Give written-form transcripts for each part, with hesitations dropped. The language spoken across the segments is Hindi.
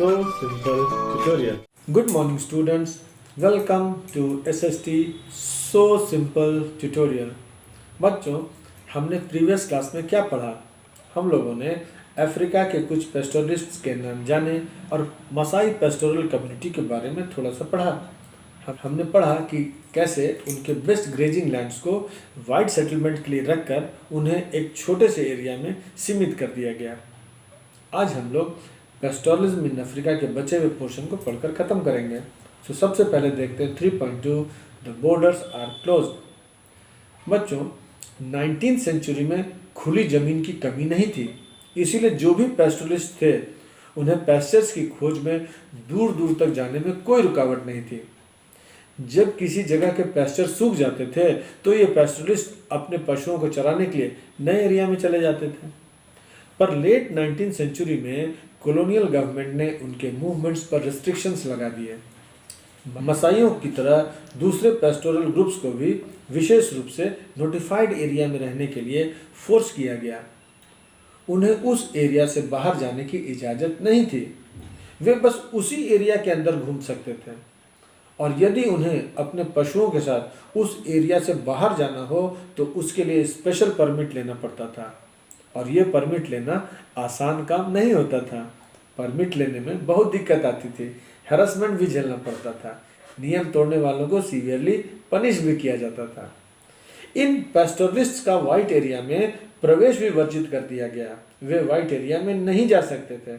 So Simple tutorial. Good morning students. Welcome to SST So Simple tutorial. बच्चों, हमने प्रीवियस क्लास में क्या पढ़ा? हम लोगों ने अफ्रीका के कुछ पेस्टोरलिस्ट्स के नाम जाने और मसाई पेस्टोरल कम्युनिटी के बारे में थोड़ा सा पढ़ा। हमने पढ़ा कि कैसे उनके बेस्ट ग्रेजिंग लैंड्स को वाइड सेटलमेंट के लिए रखकर उन्हें एक छोटे से एरिया में सीमित कर दिया गया। आज हम लोग पेस्टोरलिज्म इन अफ्रीका के बचे हुए पोर्शन को पढ़कर ख़त्म करेंगे। तो सबसे पहले देखते हैं 3.2 द बॉर्डर्स आर क्लोज्ड। बच्चों, 19th सेंचुरी में खुली ज़मीन की कमी नहीं थी, इसीलिए जो भी पेस्टोरलिस्ट थे उन्हें पेस्चर्स की खोज में दूर दूर तक जाने में कोई रुकावट नहीं थी। जब किसी जगह के पेस्चर सूख जाते थे तो ये पेस्टोरलिस्ट अपने पशुओं को चराने के लिए नए एरिया में चले जाते थे। पर लेट 19th सेंचुरी में कॉलोनियल गवर्नमेंट ने उनके मूवमेंट्स पर रिस्ट्रिक्शंस लगा दिए। मसाइयों की तरह दूसरे पेस्टोरल ग्रुप्स को भी विशेष रूप से नोटिफाइड एरिया में रहने के लिए फोर्स किया गया। उन्हें उस एरिया से बाहर जाने की इजाज़त नहीं थी, वे बस उसी एरिया के अंदर घूम सकते थे और यदि उन्हें अपने पशुओं के साथ उस एरिया से बाहर जाना हो तो उसके लिए स्पेशल परमिट लेना पड़ता था और ये परमिट लेना आसान काम नहीं होता था। परमिट लेने में बहुत दिक्कत आती थी, हैरेसमेंट भी झेलना पड़ता था, नियम तोड़ने वालों को सीवियरली पनिश भी किया जाता था। इन पेस्टोरलिस्ट्स का वाइट एरिया में प्रवेश भी वर्जित कर दिया गया, वे वाइट एरिया में नहीं जा सकते थे।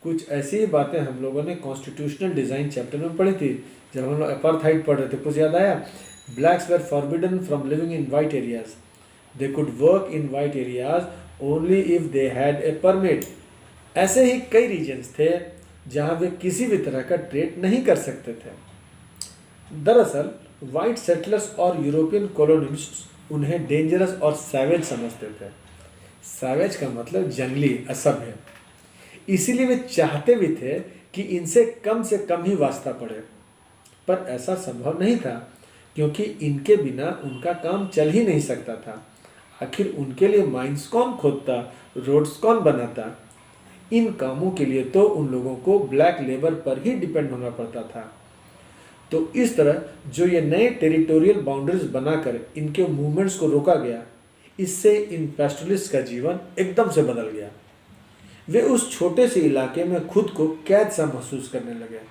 कुछ ऐसी ही बातें हम लोगों ने कॉन्स्टिट्यूशनल डिज़ाइन चैप्टर में पढ़ी थी जब हम लोग अपार्थाइड पढ़ रहे थे। कुछ याद आया? Blacks were forbidden from living in white areas, they could work in white areas only if they had a permit. ऐसे ही कई रीजन्स थे जहां वे किसी भी तरह का ट्रेड नहीं कर सकते थे। दरअसल वाइट सेटलर्स और यूरोपियन कॉलोनिस्ट्स उन्हें डेंजरस और सैवेज समझते थे। सैवेज का मतलब जंगली, असभ्य। इसीलिए वे चाहते भी थे कि इनसे कम ही वास्ता पड़े, पर ऐसा संभव नहीं था क्योंकि इनके बिना उनका काम चल ही नहीं सकता था। आखिर उनके लिए माइंस कौन खोदता, रोड्स कौन बनाता? इन कामों के लिए तो उन लोगों को ब्लैक लेबर पर ही डिपेंड होना पड़ता था। तो इस तरह जो ये नए टेरिटोरियल बाउंड्रीज बनाकर इनके मूवमेंट्स को रोका गया, इससे इन पेस्टोरलिस्ट का जीवन एकदम से बदल गया। वे उस छोटे से इलाके में खुद को कैद सा महसूस करने लगे।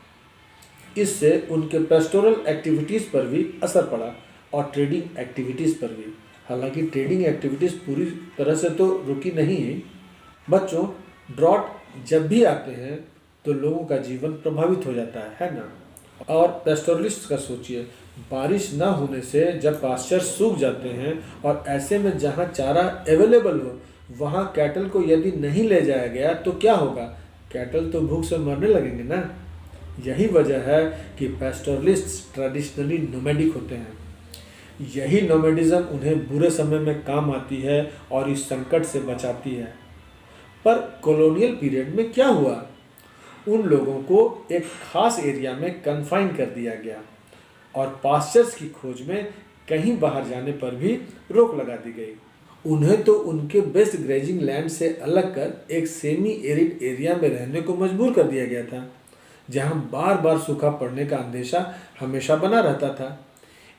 इससे उनके पेस्टोरल एक्टिविटीज़ पर भी असर पड़ा और ट्रेडिंग एक्टिविटीज़ पर भी। हालांकि ट्रेडिंग एक्टिविटीज़ पूरी तरह से तो रुकी नहीं है। बच्चों, ड्रॉट जब भी आते हैं तो लोगों का जीवन प्रभावित हो जाता है ना? और पेस्टोरलिस्ट का सोचिए, बारिश ना होने से जब पास्चर सूख जाते हैं और ऐसे में जहाँ चारा अवेलेबल हो वहाँ कैटल को यदि नहीं ले जाया गया तो क्या होगा? कैटल तो भूख से मरने लगेंगे ना। यही वजह है कि पेस्टोरलिस्ट ट्रेडिशनली नोमैडिक होते हैं। यही नोमैडिज्म उन्हें बुरे समय में काम आती है और इस संकट से बचाती है। पर कॉलोनियल पीरियड में क्या हुआ? उन लोगों को एक खास एरिया में कन्फाइन कर दिया गया और पास्चर्स की खोज में कहीं बाहर जाने पर भी रोक लगा दी गई। उन्हें तो उनके बेस्ट ग्रेजिंग लैंड से अलग कर एक सेमी एरिड एरिया में रहने को मजबूर कर दिया गया था, जहां बार बार सूखा पड़ने का अंदेशा हमेशा बना रहता था।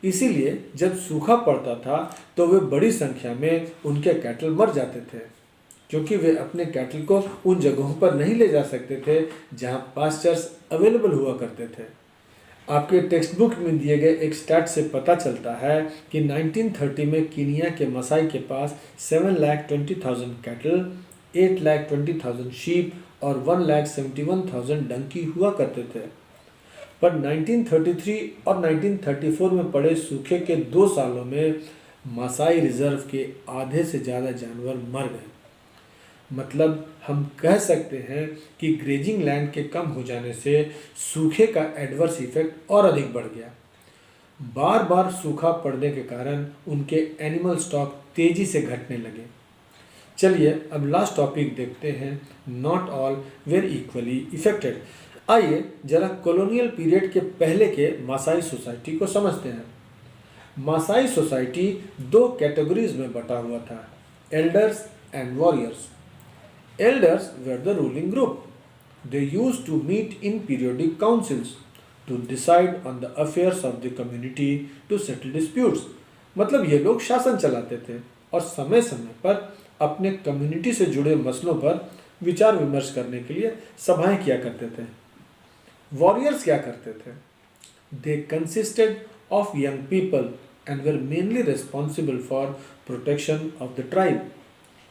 इसीलिए जब सूखा पड़ता था तो वे बड़ी संख्या में उनके कैटल मर जाते थे, क्योंकि वे अपने कैटल को उन जगहों पर नहीं ले जा सकते थे जहां पास्चर्स अवेलेबल हुआ करते थे। आपके टेक्स्ट बुक में दिए गए एक स्टैट से पता चलता है कि 1930 में कीनिया के मसाई के पास 7,20,000 कैटल, 8,20,000 शीप और 1,71,000 डंकी हुआ करते थे। पर 1933 और 1934 में पड़े सूखे के 2 सालों में मसाई रिजर्व के आधे से ज़्यादा जानवर मर गए। मतलब हम कह सकते हैं कि ग्रेजिंग लैंड के कम हो जाने से सूखे का एडवर्स इफेक्ट और अधिक बढ़ गया। बार बार सूखा पड़ने के कारण उनके एनिमल स्टॉक तेज़ी से घटने लगे। चलिए अब लास्ट टॉपिक देखते हैं, not all where equally affected. आइए जरा कॉलोनियल पीरियड के पहले के मासाई सोसाइटी को समझते हैं। मासाई सोसाइटी 2 कैटेगरीज में बटा हुआ था, elders and warriors. Elders were the ruling group, They used to meet in periodic councils to decide on the affairs of the community to settle disputes. मतलब ये लोग शासन चलाते थे और समय समय पर अपने कम्युनिटी से जुड़े मसलों पर विचार विमर्श करने के लिए सभाएं किया करते थे। वॉरियर्स क्या करते थे? They consisted of young people and were mainly responsible for protection of the tribe.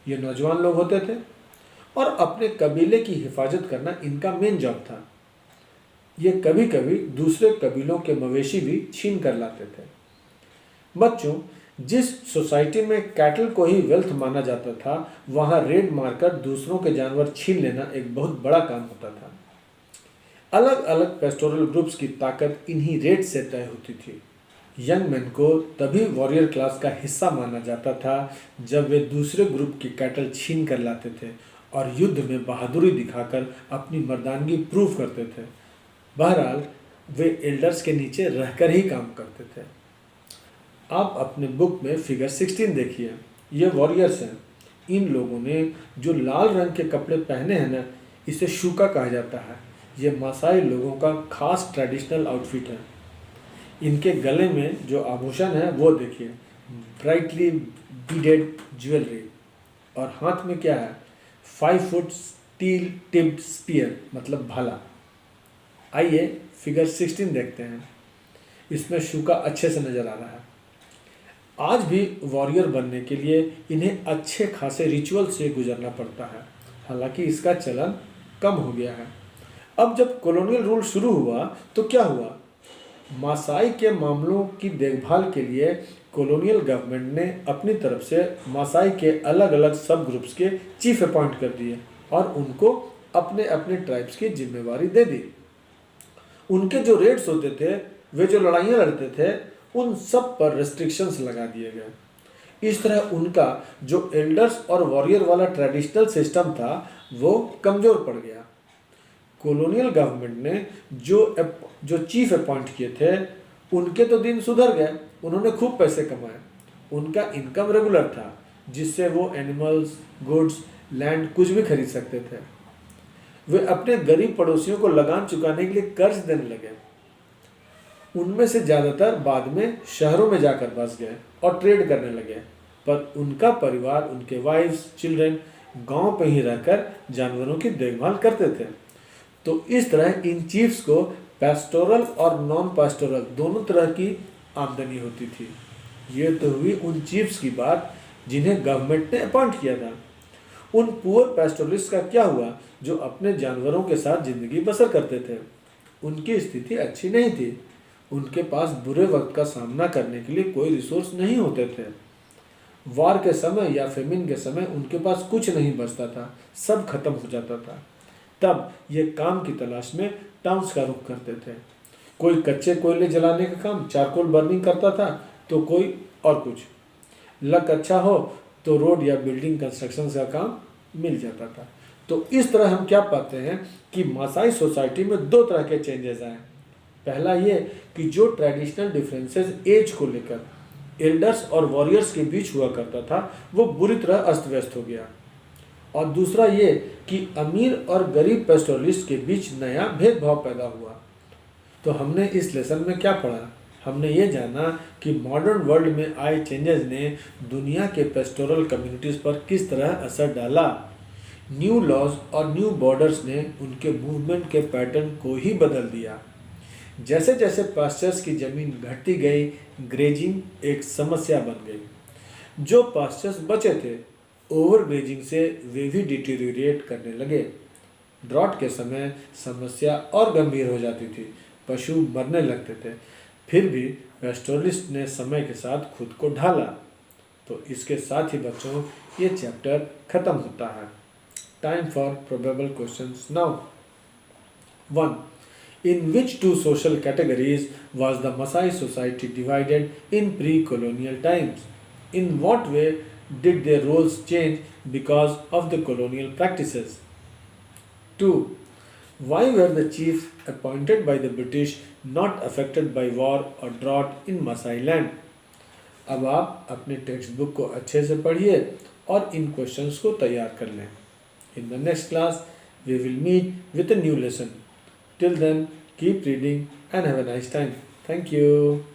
ये नौजवान लोग होते थे और अपने कबीले की हिफाजत करना इनका मेन जॉब था। ये कभी कभी दूसरे कबीलों के मवेशी भी छीन कर लाते थे। बच्चों, जिस सोसाइटी में कैटल को ही वेल्थ माना जाता था, वहां रेड मारकर दूसरों के जानवर छीन लेना एक बहुत बड़ा काम होता था। अलग अलग पेस्टोरल ग्रुप्स की ताकत इन्हीं रेड से तय होती थी। यंग मैन को तभी वॉरियर क्लास का हिस्सा माना जाता था जब वे दूसरे ग्रुप की कैटल छीन कर लाते थे और युद्ध में बहादुरी दिखाकर अपनी मर्दानगी प्रूव करते थे। बहरहाल वे एल्डर्स के नीचे रहकर ही काम करते थे। आप अपने बुक में फिगर 16 देखिए, ये वॉरियर्स हैं। इन लोगों ने जो लाल रंग के कपड़े पहने हैं ना, इसे शूका कहा जाता है। ये मासाई लोगों का खास ट्रेडिशनल आउटफिट है। इनके गले में जो आभूषण है वो देखिए, ब्राइटली बीडेड ज्वेलरी, और हाथ में क्या है, 5 फुट स्टील टिप्ड स्पीयर, मतलब भाला। आइए फिगर 16 देखते हैं। इसमें शूका अच्छे से नजर आ रहा है। आज भी वॉरियर बनने के लिए इन्हें अच्छे खासे रिचुअल से गुजरना पड़ता है, हालांकि इसका चलन कम हो गया है। अब जब कॉलोनियल रूल शुरू हुआ तो क्या हुआ? मासाई के मामलों की देखभाल के लिए कॉलोनियल गवर्नमेंट ने अपनी तरफ से मासाई के अलग अलग सब ग्रुप्स के चीफ अपॉइंट कर दिए और उनको अपने अपने ट्राइब्स की जिम्मेवारी दे दी। उनके जो रेड्स होते थे, वे जो लड़ाइयाँ लड़ते थे, उन सब पर रेस्ट्रिक्शंस लगा दिए गए। इस तरह उनका जो एल्डर्स और वॉरियर वाला ट्रेडिशनल सिस्टम था वो कमज़ोर पड़ गया। कॉलोनियल गवर्नमेंट ने जो चीफ अपॉइंट किए थे, उनके तो दिन सुधर गए, उन्होंने खूब पैसे कमाए, उनका इनकम रेगुलर था, जिससे वो एनिमल्स, गुड्स, लैंड कुछ भी खरीद सकते थे। वे अपने गरीब पड़ोसियों को लगान चुकाने के लिए कर्ज देने लगे। उनमें से ज़्यादातर बाद में शहरों में जाकर बस गए और ट्रेड करने लगे, पर उनका परिवार, उनके वाइफ्स, चिल्ड्रन गांव पे ही रहकर जानवरों की देखभाल करते थे। तो इस तरह इन चीफ्स को पेस्टोरल और नॉन पेस्टोरल दोनों तरह की आमदनी होती थी। ये तो हुई उन चीफ्स की बात जिन्हें गवर्नमेंट ने अपॉइंट किया था। उन पुअर पेस्टोरलिस्ट का क्या हुआ जो अपने जानवरों के साथ ज़िंदगी बसर करते थे? उनकी स्थिति अच्छी नहीं थी। उनके पास बुरे वक्त का सामना करने के लिए कोई रिसोर्स नहीं होते थे। वार के समय या फेमिन के समय उनके पास कुछ नहीं बचता था, सब खत्म हो जाता था। तब ये काम की तलाश में टाउन्स का रुख करते थे। कोई कच्चे कोयले जलाने का काम, चारकोल बर्निंग करता था, तो कोई और कुछ। लक अच्छा हो तो रोड या बिल्डिंग कंस्ट्रक्शन का काम मिल जाता था। तो इस तरह हम क्या पाते हैं कि मासाई सोसाइटी में दो तरह के चेंजेस आए। पहला ये कि जो ट्रेडिशनल डिफरेंसेस एज को लेकर एल्डर्स और वॉरियर्स के बीच हुआ करता था, वो बुरी तरह अस्त व्यस्त हो गया। और दूसरा ये कि अमीर और गरीब पेस्टोरलिस्ट के बीच नया भेदभाव पैदा हुआ। तो हमने इस लेसन में क्या पढ़ा? हमने ये जाना कि मॉडर्न वर्ल्ड में आए चेंजेस ने दुनिया के पेस्टोरल कम्युनिटीज़ पर किस तरह असर डाला। न्यू लॉज और न्यू बॉर्डर्स ने उनके मूवमेंट के पैटर्न को ही बदल दिया। जैसे जैसे पास्चर्स की ज़मीन घटती गई, ग्रेजिंग एक समस्या बन गई। जो पास्चर्स बचे थे, ओवर ग्रेजिंग से वे भी डिटेरियोरेट करने लगे। ड्रॉट के समय समस्या और गंभीर हो जाती थी, पशु मरने लगते थे। फिर भी पेस्टोरलिस्ट ने समय के साथ खुद को ढाला। तो इसके साथ ही बच्चों, ये चैप्टर खत्म होता है। Time for probable questions now. 1. In which two social categories was the Maasai society divided in pre-colonial times? In what way did their roles change because of the colonial practices? 2. Why were the chiefs appointed by the British not affected by war or drought in Maasai land? अब आप अपने टेक्स्ट बुक को अच्छे से पढ़िए और इन क्वेश्चंस को तैयार कर लें। In the next class, we will meet with a new lesson. Till then, keep reading and have a nice time. Thank you.